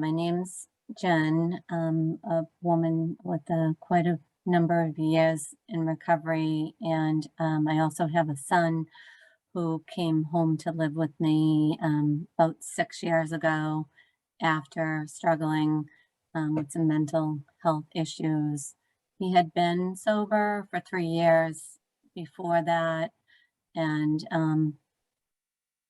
My name's Jen. A woman with quite a number of years in recovery, and I also have a son who came home to live with me about 6 years ago after struggling with some mental health issues. He had been sober for 3 years before that, and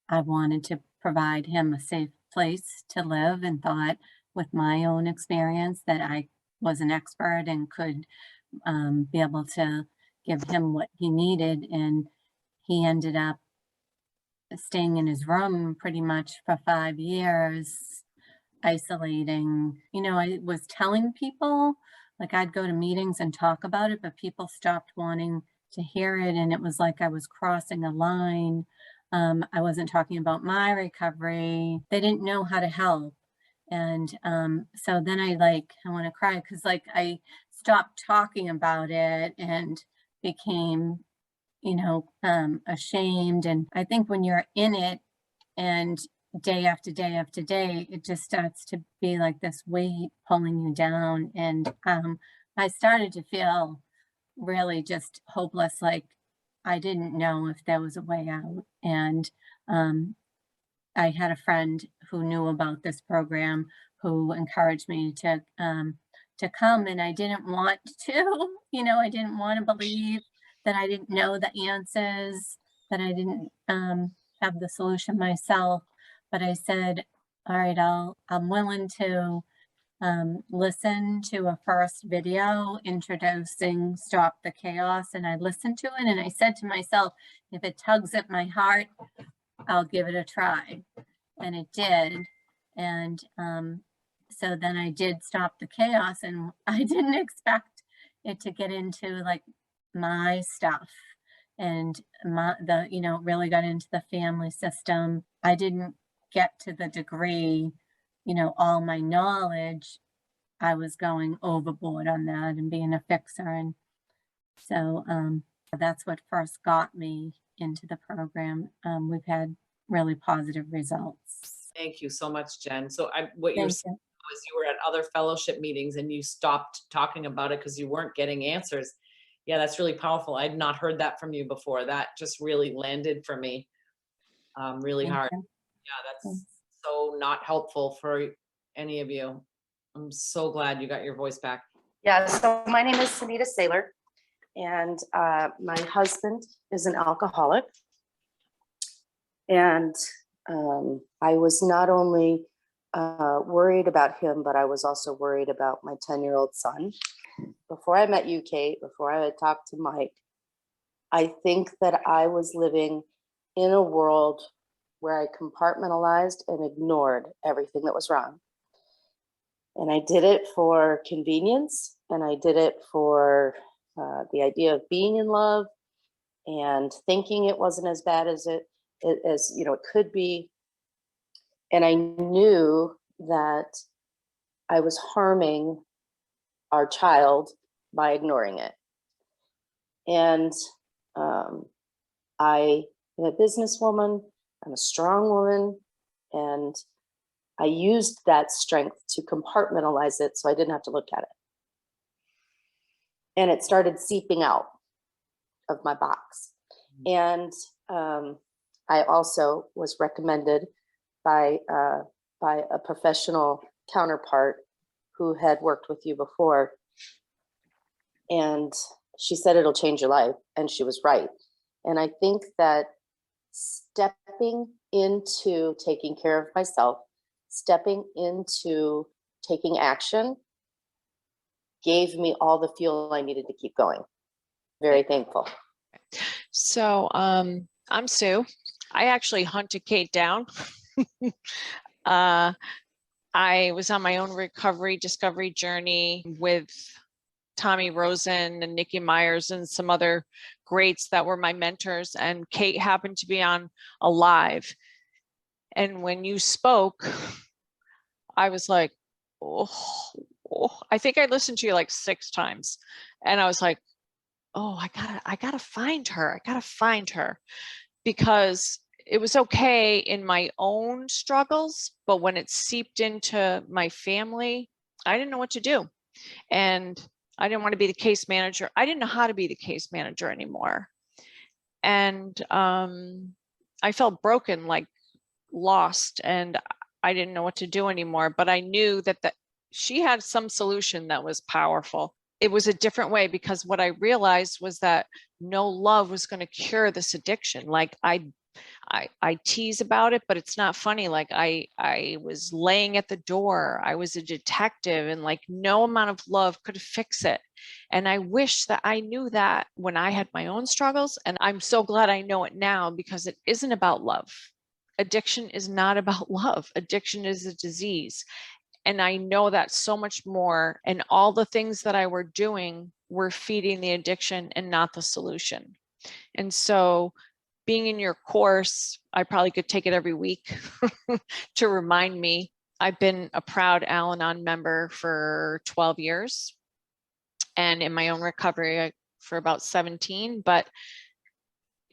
I wanted to provide him a safe place to live and thought with my own experience that I was an expert and could be able to give him what he needed. And he ended up staying in his room pretty much for 5 years, isolating. I was telling people, like I'd go to meetings and talk about it, but people stopped wanting to hear it. And it was like I was crossing a line. I wasn't talking about my recovery. They didn't know how to help. And so then I want to cry because I stopped talking about it and became, ashamed. And I think when you're in it and day after day after day, it just starts to be like this weight pulling you down. And I started to feel really just hopeless, like I didn't know if there was a way out. And I had a friend who knew about this program who encouraged me to come, and I didn't want to. I didn't want to believe that I didn't know the answers, that I didn't have the solution myself. But I said, all right, I'm willing to listen to a first video introducing Stop the Chaos. And I listened to it and I said to myself, if it tugs at my heart, I'll give it a try. And it did. And so then I did Stop the Chaos, and I didn't expect it to get into like my stuff and really got into the family system. I didn't get to the degree, all my knowledge. I was going overboard on that and being a fixer. And so that's what first got me into the program. We've had really positive results. Thank you so much, Jen. So what you're Thank saying you. was you were at other fellowship meetings and you stopped talking about it because you weren't getting answers. Yeah, that's really powerful. I'd not heard that from you before. That just really landed for me really Thank hard. you. Yeah, that's Thanks. so not helpful for any of you. I'm so glad you got your voice back. Yeah, so my name is Sunita Saylor, and my husband is an alcoholic. And I was not only worried about him, but I was also worried about my 10-year-old son. Before I met you, Kate, before I had talked to Mike, I think that I was living in a world where I compartmentalized and ignored everything that was wrong. And I did it for convenience, and I did it for the idea of being in love and thinking it wasn't as bad as it could be. And I knew that I was harming our child by ignoring it. And I am a businesswoman, I'm a strong woman, and I used that strength to compartmentalize it so I didn't have to look at it. And it started seeping out of my box. And I also was recommended by a professional counterpart who had worked with you before. And she said, it'll change your life. And she was right. And I think that stepping into taking care of myself, stepping into taking action gave me all the fuel I needed to keep going. Very thankful. So I'm Sue. I actually hunted Kate down. I was on my own recovery discovery journey with Tommy Rosen and Nikki Myers and some other greats that were my mentors. And Kate happened to be on a live. And when you spoke, I was like, oh, I think I listened to you like 6 times. And I was like, oh, I gotta find her. I gotta find her, because it was okay in my own struggles, but when it seeped into my family, I didn't know what to do. And I didn't want to be the case manager. I didn't know how to be the case manager anymore. And I felt broken, like lost, and I didn't know what to do anymore. But I knew that she had some solution that was powerful. It was a different way, because what I realized was that no love was going to cure this addiction. Like I tease about it, but it's not funny. Like I was laying at the door. I was a detective, and like no amount of love could fix it. And I wish that I knew that when I had my own struggles. And I'm so glad I know it now, because it isn't about love. Addiction is not about love. Addiction is a disease. And I know that so much more. And all the things that I were doing were feeding the addiction and not the solution. And so being in your course, I probably could take it every week to remind me. I've been a proud Al-Anon member for 12 years and in my own recovery for about 17, but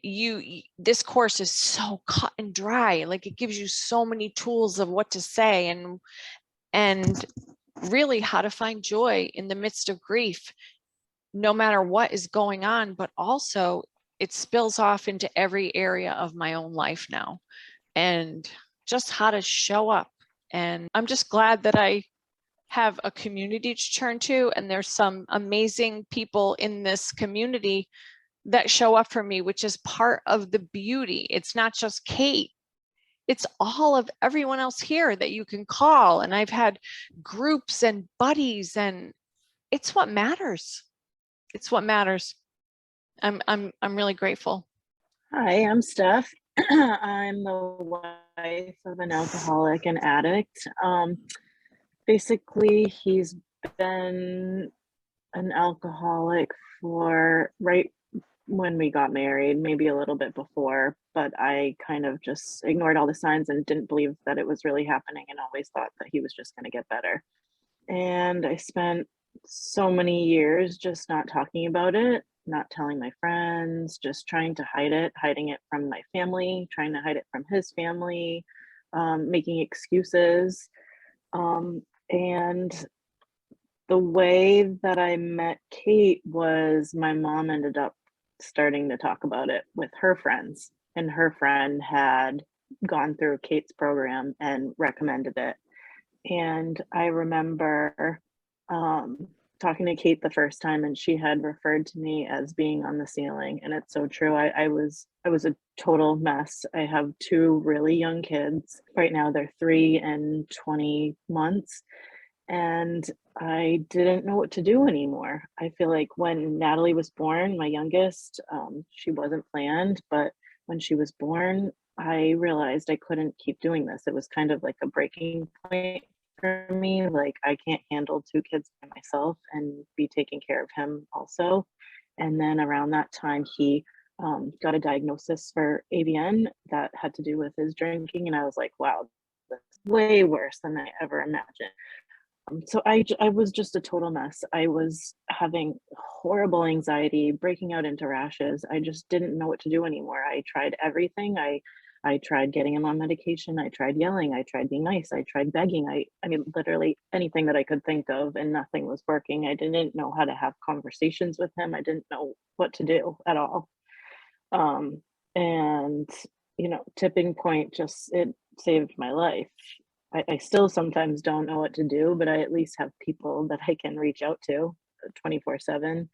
this course is so cut and dry. Like, it gives you so many tools of what to say and really how to find joy in the midst of grief, no matter what is going on, but also it spills off into every area of my own life now, and just how to show up. And I'm just glad that I have a community to turn to, and there's some amazing people in this community that show up for me, which is part of the beauty. It's not just Kate. It's all of everyone else here that you can call. And I've had groups and buddies, and it's what matters. It's what matters. I'm really grateful. Hi, I'm Steph. I'm the wife of an alcoholic and addict. Basically, he's been an alcoholic for right when we got married, maybe a little bit before, but I kind of just ignored all the signs and didn't believe that it was really happening, and always thought that he was just going to get better. And I spent so many years just not talking about it, not telling my friends, just trying to hiding it from my family, trying to hide it from his family, making excuses. And the way that I met Kate was my mom ended up starting to talk about it with her friends, and her friend had gone through Kate's program and recommended it. And I remember talking to Kate the first time, and she had referred to me as being on the ceiling. And it's so true. I was a total mess. I have two really young kids. Right now they're 3 and 20 months. And I didn't know what to do anymore. I feel like when Natalie was born, my youngest, she wasn't planned, but when she was born, I realized I couldn't keep doing this. It was kind of like a breaking point for me. Like, I can't handle 2 kids by myself and be taking care of him also. And then around that time, he got a diagnosis for AVN that had to do with his drinking. And I was like, wow, that's way worse than I ever imagined. So I was just a total mess. I was having horrible anxiety, breaking out into rashes. I just didn't know what to do anymore. I tried everything. I tried getting him on medication. I tried yelling. I tried being nice. I tried begging. I mean, literally anything that I could think of, and nothing was working. I didn't know how to have conversations with him. I didn't know what to do at all. And, tipping point, it saved my life. I still sometimes don't know what to do, but I at least have people that I can reach out to 24/7.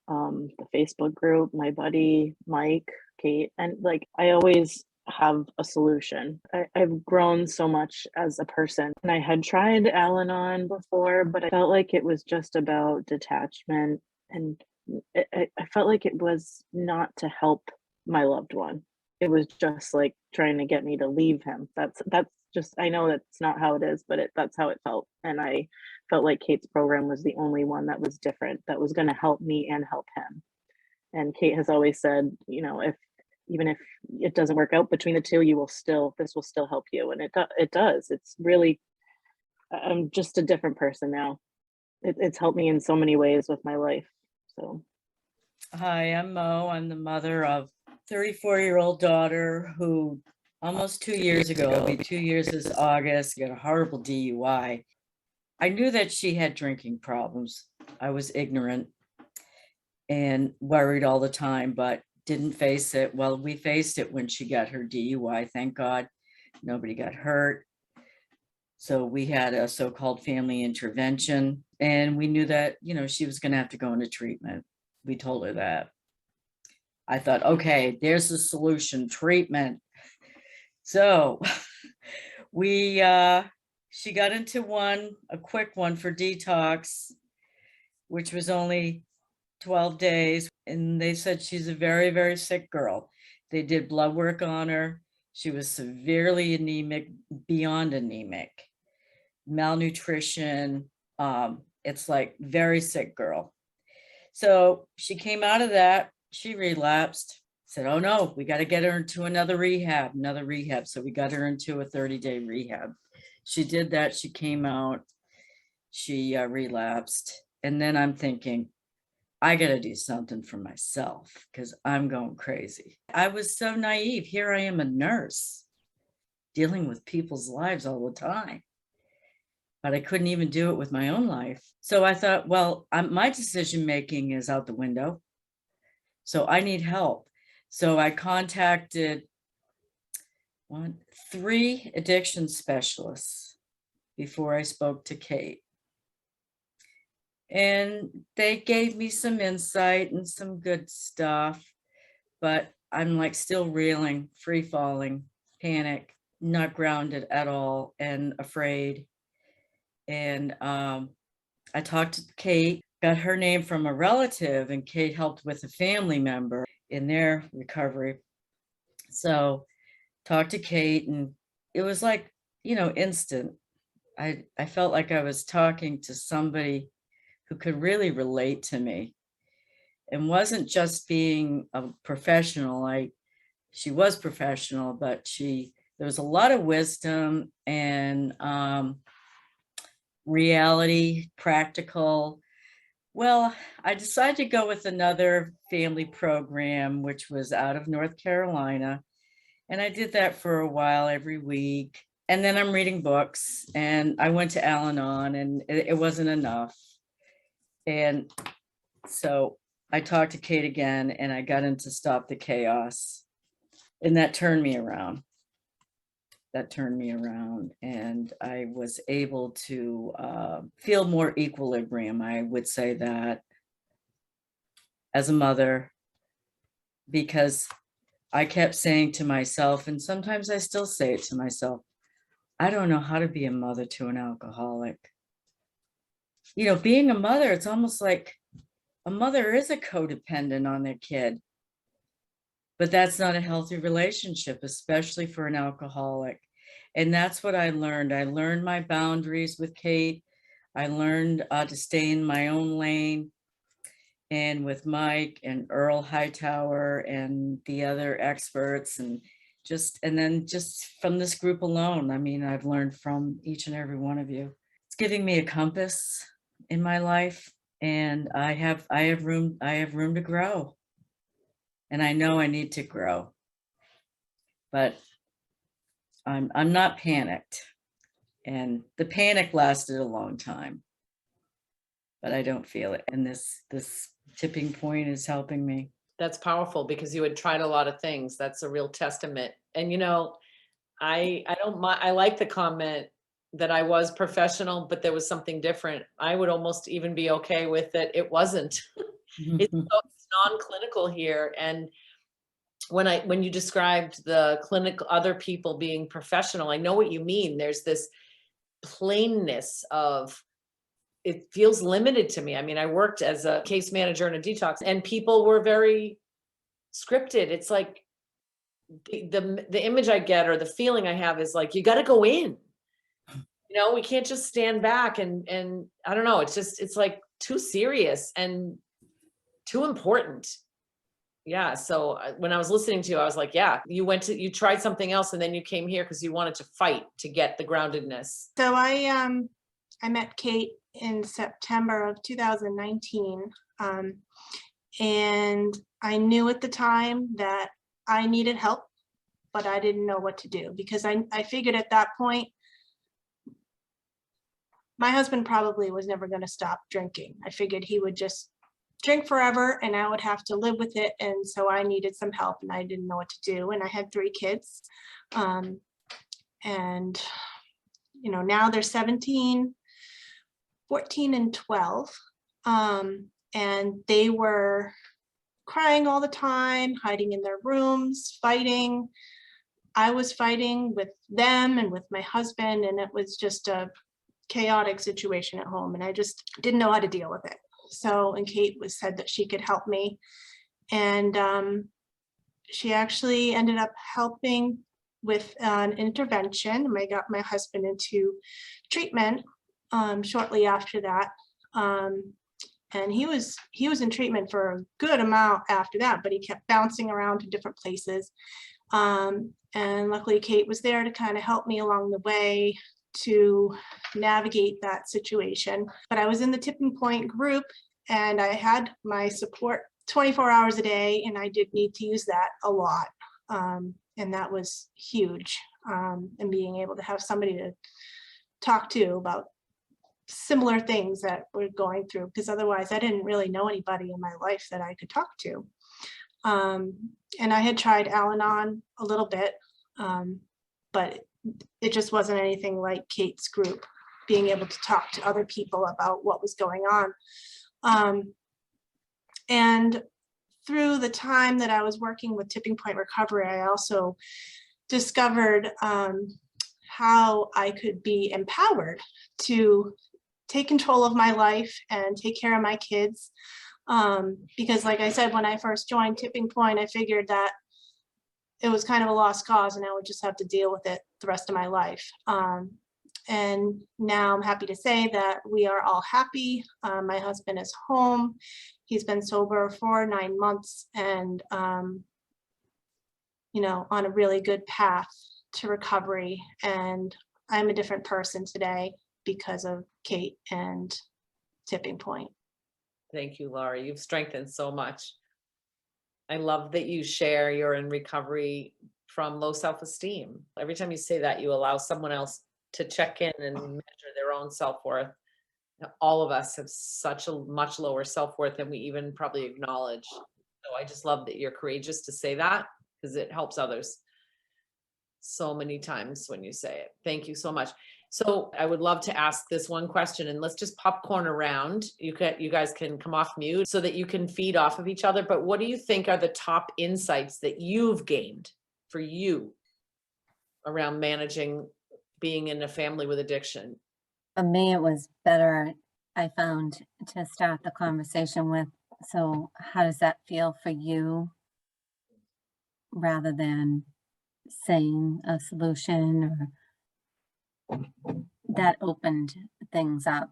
The Facebook group, my buddy, Mike, Kate, and like, I always have a solution. I've grown so much as a person, and I had tried Al-Anon before, but I felt like it was just about detachment, and I felt like it was not to help my loved one. It was just like trying to get me to leave him. That's just, I know that's not how it is, but that's how it felt. And I felt like Kate's program was the only one that was different, that was going to help me and help him. And Kate has always said, even if it doesn't work out between the two, this will still help you. And it does. It's really, I'm just a different person now. It's helped me in so many ways with my life. So. Hi, I'm Mo. I'm the mother of 34-year-old daughter who almost 2 years ago. It'll be 2 years this August. Got a horrible DUI. I knew that she had drinking problems. I was ignorant and worried all the time, but didn't face it. Well, we faced it when she got her DUI. Thank God nobody got hurt. So we had a so-called family intervention, and we knew that, she was going to have to go into treatment. We told her that. I thought, okay, there's the solution, treatment. So she got into a quick one for detox, which was only 12 days. And they said she's a very, very sick girl. They did blood work on her. She was severely anemic, beyond anemic, malnutrition. It's like very sick girl. So she came out of that. She relapsed. Said, oh no, we got to get her into another rehab. So we got her into a 30-day rehab. She did that. She came out. She relapsed. And then I'm thinking, I got to do something for myself because I'm going crazy. I was so naive. Here I am, a nurse, dealing with people's lives all the time. But I couldn't even do it with my own life. So I thought, well, my decision-making is out the window. So I need help. So I contacted 3 addiction specialists before I spoke to Kate. And they gave me some insight and some good stuff, but I'm like still reeling, free falling, panic, not grounded at all, and afraid. And I talked to Kate, got her name from a relative, and Kate helped with a family member in their recovery. So talked to Kate, and it was like, instant. I felt like I was talking to somebody who could really relate to me and wasn't just being a professional. She was professional, but there was a lot of wisdom and reality, practical. Well, I decided to go with another family program, which was out of North Carolina. And I did that for a while every week. And then I'm reading books, and I went to Al-Anon, and it wasn't enough. And so I talked to Kate again, and I got into Stop the Chaos, and that turned me around. And I was able to feel more equilibrium. I would say that as a mother, because I kept saying to myself, and sometimes I still say it to myself, I don't know how to be a mother to an alcoholic. Being a mother, it's almost like a mother is a codependent on their kid. But that's not a healthy relationship, especially for an alcoholic. And that's what I learned. I learned my boundaries with Kate. I learned to stay in my own lane. And with Mike and Earl Hightower and the other experts, and then just from this group alone, I've learned from each and every one of you. It's giving me a compass in my life, and I have room to grow. And I know I need to grow, but I'm not panicked. And the panic lasted a long time, but I don't feel it. And this tipping point is helping me. That's powerful because you had tried a lot of things. That's a real testament. And I don't mind. I like the comment that I was professional, but there was something different. I would almost even be okay with it. It wasn't. It's non-clinical here. And when you described the clinical, other people being professional, I know what you mean. There's this plainness of, it feels limited to me. I worked as a case manager in a detox, and people were very scripted. It's like the image I get, or the feeling I have, is like, you got to go in. We can't just stand back and I don't know. It's like too serious and too important. Yeah. So when I was listening to you, I was like, yeah, you tried something else, and then you came here because you wanted to fight to get the groundedness. So I met Kate in September of 2019. And I knew at the time that I needed help. but I didn't know what to do because I figured at that point, my husband probably was never going to stop drinking. I figured he would just drink forever and I would have to live with it. And so I needed some help and I didn't know what to do. And I had 3 kids. And, you know, now they're 17, 14, and 12. And they were crying all the time, hiding in their rooms, fighting. I was fighting with them and with my husband, and it was just a chaotic situation at home, and I just didn't know how to deal with it. So, and Kate said that she could help me, and she actually ended up helping with an intervention. I got my husband into treatment shortly after that. And he was in treatment for a good amount after that, but he kept bouncing around to different places. And luckily Kate was there to kind of help me along the way to navigate that situation. But I was in the Tipping Point group and I had my support 24 hours a day, and I did need to use that a lot. And that was huge. And being able to have somebody to talk to about similar things that we're going through, because otherwise I didn't really know anybody in my life that I could talk to. And I had tried Al-Anon a little bit, but it just wasn't anything like Kate's group, being able to talk to other people about what was going on. And through the time that I was working with Tipping Point Recovery, I also discovered how I could be empowered to take control of my life and take care of my kids. Because like I said, when I first joined Tipping Point, I figured that it was kind of a lost cause and I would just have to deal with it the rest of my life. And now I'm happy to say that we are all happy. My husband is home. He's been sober for 9 months and, you know, on a really good path to recovery. And I'm a different person today because of Kate and Tipping Point. Thank you, Laura. You've strengthened so much. I love that you share you're in recovery from low self-esteem. Every time you say that, you allow someone else to check in and measure their own self-worth. All of us have such a much lower self-worth than we even probably acknowledge. So I just love that you're courageous to say that, because it helps others so many times when you say it. Thank you so much. So I would love to ask this one question, and let's just popcorn around. You guys can come off mute so that you can feed off of each other. But what do you think are the top insights that you've gained for you around managing being in a family with addiction? For me, it was better, I found, to start the conversation with, so how does that feel for you? Rather than saying a solution, or that opened things up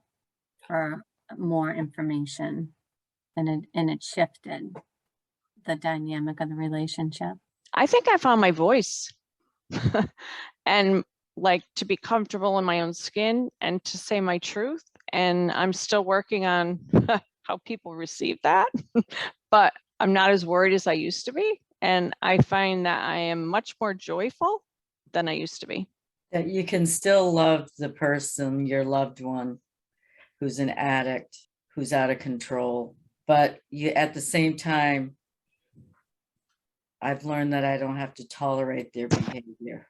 for more information, and it shifted the dynamic of the relationship. I think I found my voice and like to be comfortable in my own skin and to say my truth. And I'm still working on how people receive that, but I'm not as worried as I used to be. And I find that I am much more joyful than I used to be. That you can still love the person, your loved one, who's an addict, who's out of control. But you, at the same time, I've learned that I don't have to tolerate their behavior.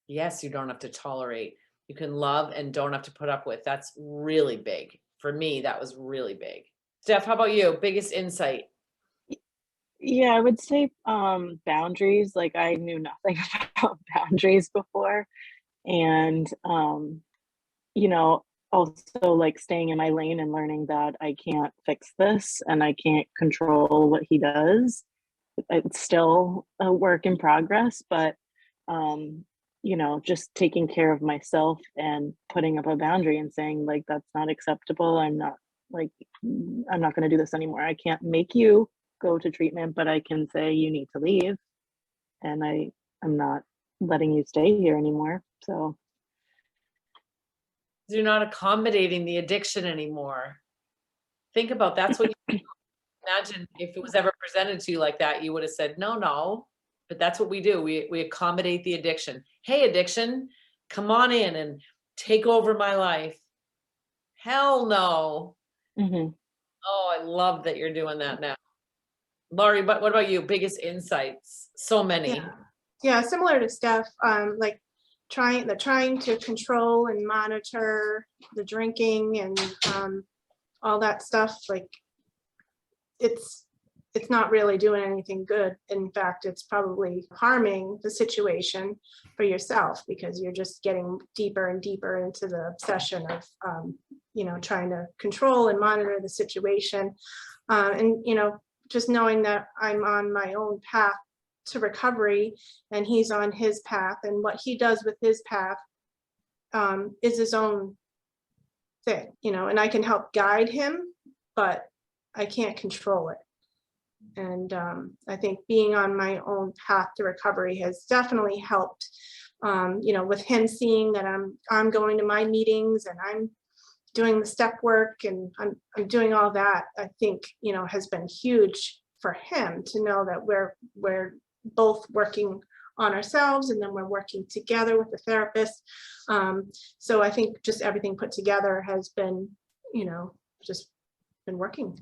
Yes, you don't have to tolerate. You can love and don't have to put up with. That's really big. For me, that was really big. Steph, how about you? Biggest insight? Yeah, I would say boundaries. Like I knew nothing about boundaries before. And you know, also like staying in my lane and learning that I can't fix this and I can't control what he does. It's still a work in progress, but you know, just taking care of myself and putting up a boundary and saying like that's not acceptable. I'm not going to do this anymore. I can't make you go to treatment, but I can say you need to leave, and I'm not letting you stay here anymore. So You're not accommodating the addiction anymore. Think about that's what you imagine if it was ever presented to you like that, you would have said, no, but that's what we do. We accommodate the addiction. Hey, addiction, come on in and take over my life. Hell no. Mhm. Oh, I love that you're doing that now. Laurie, but what about you? Biggest insights? So many. Yeah, yeah, similar to Steph, like trying to control and monitor the drinking and all that stuff. Like it's not really doing anything good. In fact, it's probably harming the situation for yourself because you're just getting deeper and deeper into the obsession of you know, trying to control and monitor the situation. And you know, just knowing that I'm on my own path to recovery and he's on his path, and what he does with his path is his own thing, you know, and I can help guide him, but I can't control it. And I think being on my own path to recovery has definitely helped, you know, with him seeing that I'm going to my meetings and I'm doing the step work and I'm doing all that. I think, you know, has been huge for him to know that we're both working on ourselves and then we're working together with the therapist. So I think just everything put together has been, you know, just been working.